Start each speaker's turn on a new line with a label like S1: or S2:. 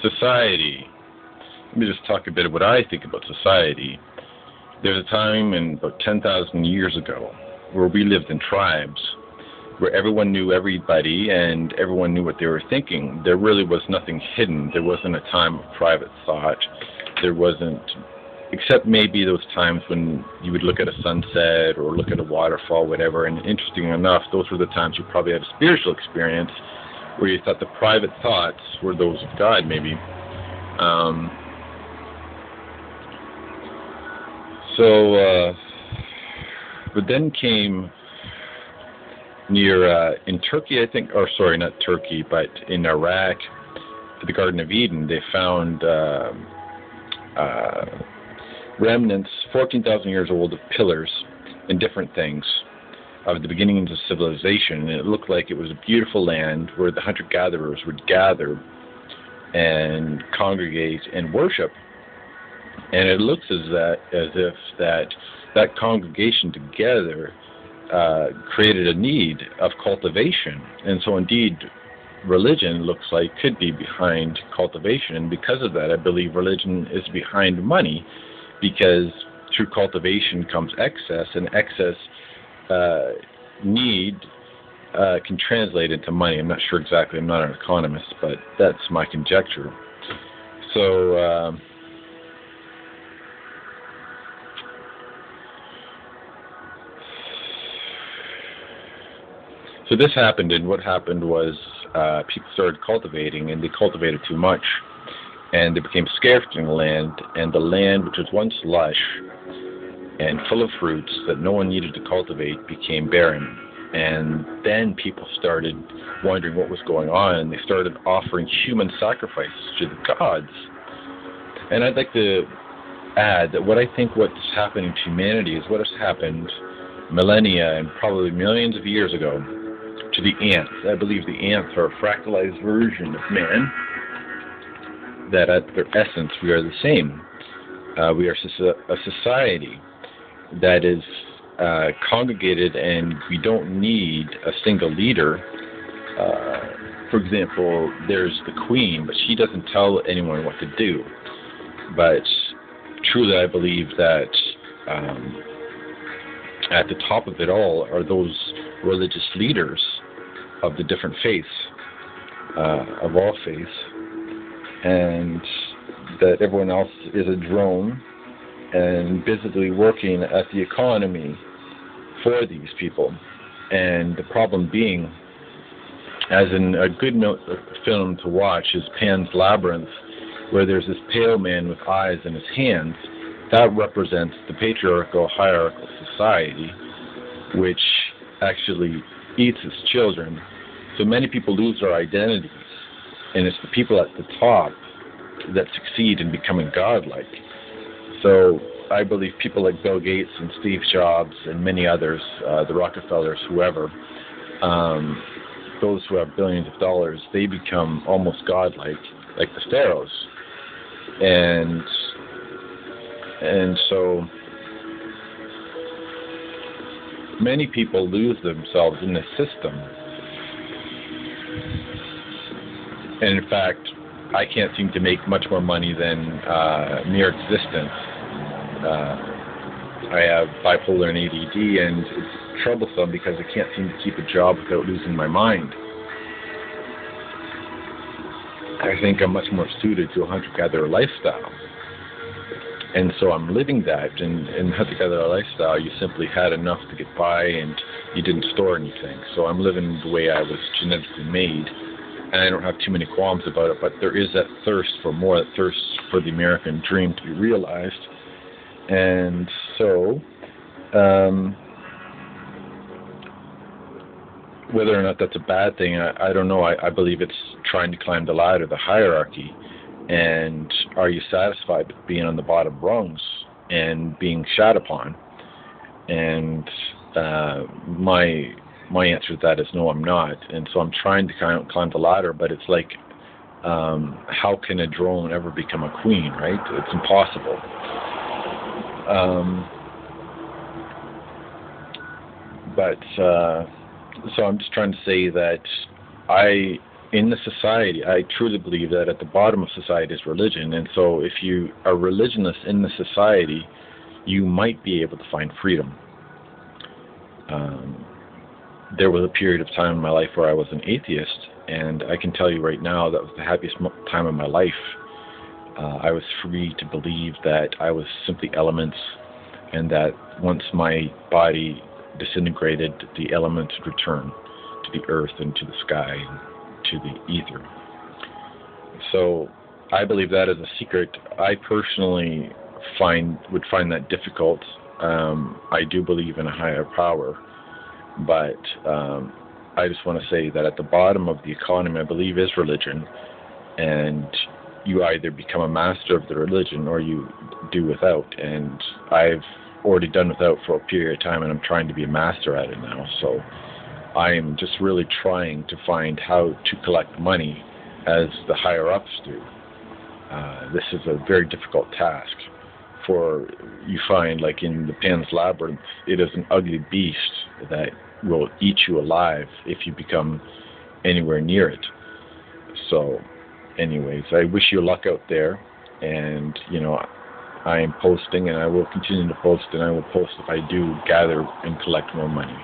S1: Society. Let me just talk a bit of what I think about society. There's a time in about 10,000 years ago where we lived in tribes, where everyone knew everybody and everyone knew what they were thinking. There really was nothing hidden. There wasn't a time of private thought. There wasn't, except maybe those times when you would look at a sunset or look at a waterfall, whatever. And interesting enough, those were the times you probably had a spiritual experience where you thought the private thoughts were those of God, maybe. But then came near, in Turkey, I think, or sorry, not Turkey, but in Iraq, the Garden of Eden, they found remnants, 14,000 years old, of pillars and different things of the beginnings of civilization. And it looked like it was a beautiful land where the hunter-gatherers would gather and congregate and worship. And it looks as if that congregation together created a need of cultivation. And so indeed, religion looks like could be behind cultivation. And because of that, I believe religion is behind money, because through cultivation comes excess, and excess need can translate into money. I'm not sure exactly. I'm not an economist, but that's my conjecture. So this happened, and what happened was people started cultivating, and they cultivated too much, and there became scarcity in the land, and the land, which was once lush and full of fruits that no one needed to cultivate, became barren. And then people started wondering what was going on, and they started offering human sacrifices to the gods. And I'd like to add that what I think what's happening to humanity is what has happened millennia and probably millions of years ago to the ants. I believe the ants are a fractalized version of man, that at their essence we are the same. We are a society that is congregated, and we don't need a single leader. For example, there's the queen, but she doesn't tell anyone what to do. But truly I believe that at the top of it all are those religious leaders of the different faiths, of all faiths, and that everyone else is a drone and busily working at the economy for these people. And the problem being, as in a good film to watch is Pan's Labyrinth, where there's this pale man with eyes in his hands. That represents the patriarchal hierarchical society, which actually eats its children. So many people lose their identities, and it's the people at the top that succeed in becoming godlike. So I believe people like Bill Gates and Steve Jobs and many others, the Rockefellers, whoever, those who have billions of dollars, they become almost godlike, like the pharaohs. And so many people lose themselves in the system. And in fact, I can't seem to make much more money than mere existence. I have bipolar and ADD, and it's troublesome because I can't seem to keep a job without losing my mind. I think I'm much more suited to a hunter-gatherer lifestyle. And so I'm living that. And in hunter-gatherer lifestyle, you simply had enough to get by, and you didn't store anything. So I'm living the way I was genetically made. And I don't have too many qualms about it, but there is that thirst for more, that thirst for the American dream to be realized. And so, whether or not that's a bad thing, I don't know. I believe it's trying to climb the ladder, the hierarchy. And are you satisfied with being on the bottom rungs and being shat upon? And my answer to that is no, I'm not. And so I'm trying to climb the ladder, but it's like, how can a drone ever become a queen, right? It's impossible. So I'm just trying to say that I in the society, I truly believe that at the bottom of society is religion. And so if you are religionless in the society, you might be able to find freedom. There was a period of time in my life where I was an atheist, and I can tell you right now that was the happiest time of my life. I was free to believe that I was simply elements, and that once my body disintegrated, the elements would return to the earth and to the sky and to the ether. So I believe that is a secret. I personally would find that difficult. I do believe in a higher power, but I just want to say that at the bottom of the economy, I believe, is religion, and you either become a master of the religion or you do without. And I've already done without for a period of time, and I'm trying to be a master at it now. So I'm just really trying to find how to collect money as the higher ups do. This is a very difficult task. For you find, like in the Pan's Labyrinth, it is an ugly beast that will eat you alive if you become anywhere near it. So anyways, I wish you luck out there, and I am posting, and I will continue to post, and I will post if I do gather and collect more money.